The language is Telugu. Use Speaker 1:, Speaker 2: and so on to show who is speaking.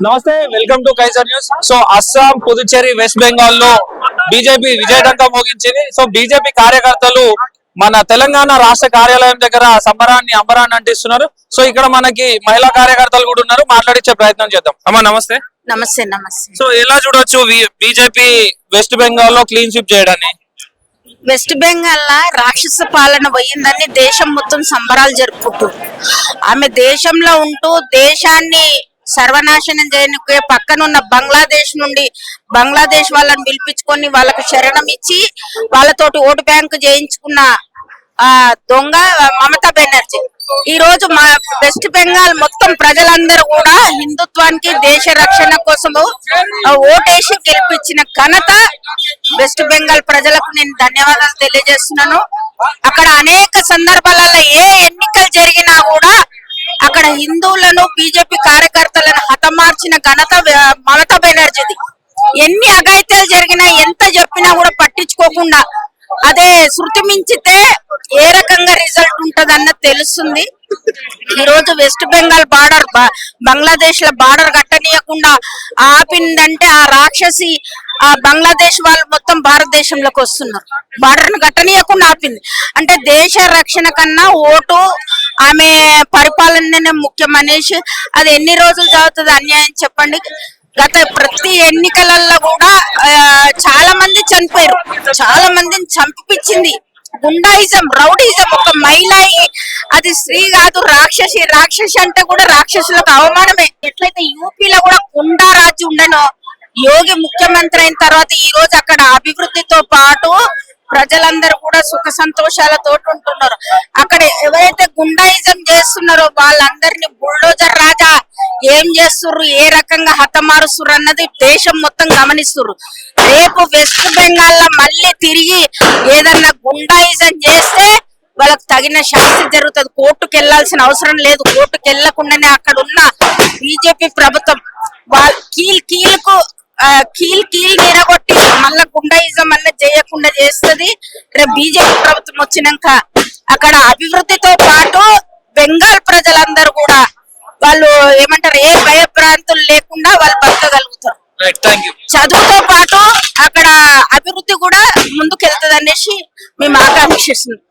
Speaker 1: నమస్తే, welcome to Kaiser news. So Assam, Puducherry, West Bengal లో బీజేపీ విజయడంకా మోగించింది. సో బీజేపీ కార్యకర్తలు మన తెలంగాణ రాష్ట్ర కార్యాలయం దగ్గర సంబరాన్ని అంబరాన్ని అంటిస్తున్నారు. సో ఇక్కడ మనకి మహిళా కార్యకర్తలు కూడా ఉన్నారు, మాట్లాడించే ప్రయత్నం చేద్దాం. అమ్మా నమస్తే.
Speaker 2: నమస్తే. నమస్తే.
Speaker 1: సో ఎలా చూడొచ్చు బీజేపీ వెస్ట్ బెంగాల్ లో క్లీన్ స్వీప్ చేయడాన్ని?
Speaker 2: వెస్ట్ బెంగాల్ రాక్షస పాలన పోయిందని దేశం మొత్తం సంబరాలు జరుపుకుంటుంది. ఆమె దేశంలో ఉంటూ దేశాన్ని సర్వనాశనం చేయడానికి పక్కనున్న బంగ్లాదేశ్ వాళ్ళని పిలిపించుకొని వాళ్ళకు శరణం ఇచ్చి వాళ్ళతోటి ఓటు బ్యాంకు చేయించుకున్న దొంగ మమతా బెనర్జీ ఈ రోజు మా వెస్ట్ బెంగాల్ మొత్తం ప్రజలందరూ కూడా హిందుత్వానికి దేశ రక్షణ కోసము ఓటేసి గెలిపించిన ఘనత వెస్ట్ బెంగాల్ ప్రజలకు నేను ధన్యవాదాలు తెలియజేస్తున్నాను. అక్కడ అనేక సందర్భాలలో ఏ ఎన్నికలు జరిగినా కూడా అక్కడ హిందువులను బీజేపీ కార్యకర్తలను హతమార్చిన ఘనత మమతా బెనర్జీది. ఎన్ని అఘాయిత్యాలు జరిగినా ఎంత చెప్పినా కూడా పట్టించుకోకుండా అదే శృతి మించితే ఏ రకంగా రిజల్ట్ ఉంటదన్న తెలుస్తుంది. ఈ రోజు వెస్ట్ బెంగాల్ బార్డర్ బంగ్లాదేశ్ లో బార్డర్ కట్టనీయకుండా ఆపిందంటే ఆ రాక్షసి ఆ బంగ్లాదేశ్ వాళ్ళు మొత్తం భారతదేశంలోకి వస్తున్నారు. బార్డర్ ను కట్టనీయకుండా ఆపింది అంటే దేశ రక్షణ కన్నా ఓటు ఆమె పరిపాలననే ముఖ్యం అనేసి అది ఎన్ని రోజులు చదువుతుంది అన్యాయం చెప్పండి. గత ప్రతి ఎన్నికలలో కూడా చాలా మంది చనిపోయారు, చాలా మందిని చంపిపించింది. గుండాయిజం, రౌడీజం. ఒక మహిళ అది స్త్రీ కాదు, రాక్షసి అంటే కూడా రాక్షసులకు అవమానమే. ఎట్లయితే యూపీలో కూడా గుండా రాజ్యం ఉండనో యోగి ముఖ్యమంత్రి అయిన తర్వాత ఈ రోజు అక్కడ అభివృద్ధితో పాటు ప్రజలందరూ కూడా సుఖ సంతోషాలతో ఉంటున్నారు. అక్కడ ఎవరైతే గుండాయిజం చేస్తున్నారో వాళ్ళందరినీ బుల్డోజర్ రాజా ఏం చేస్తుర్రు, ఏ రకంగా హతమారుస్తుర్రు అన్నది దేశం మొత్తం గమనిస్తుర్రు. రేపు వెస్ట్ బెంగాల్ లో మళ్ళీ తిరిగి ఏదన్నా గుండాయిజం చేస్తే వాళ్ళకి తగిన శాస్తి జరుగుతుంది. కోర్టుకు వెళ్లాల్సిన అవసరం లేదు. కోర్టుకు వెళ్లకుండానే అక్కడ ఉన్న బీజేపీ ప్రభుత్వం వాళ్ళ కీల్ నిరగొట్టి మళ్ళా గుండాయిజం అన్న చేయకుండా చేస్తుంది. రేపు బీజేపీ ప్రభుత్వం వచ్చినాక అక్కడ అభివృద్ధితో పాటు బెంగాల్ ప్రజలందరూ కూడా వాళ్ళు ఏమంటారు ఏ భయభ్రాంతులు లేకుండా వాళ్ళు బతకగలుగుతారు. చదువుతో పాటు అక్కడ అభివృద్ధి కూడా ముందుకెళ్తుంది అనేసి మేము ఆకాంక్షిస్తున్నాం.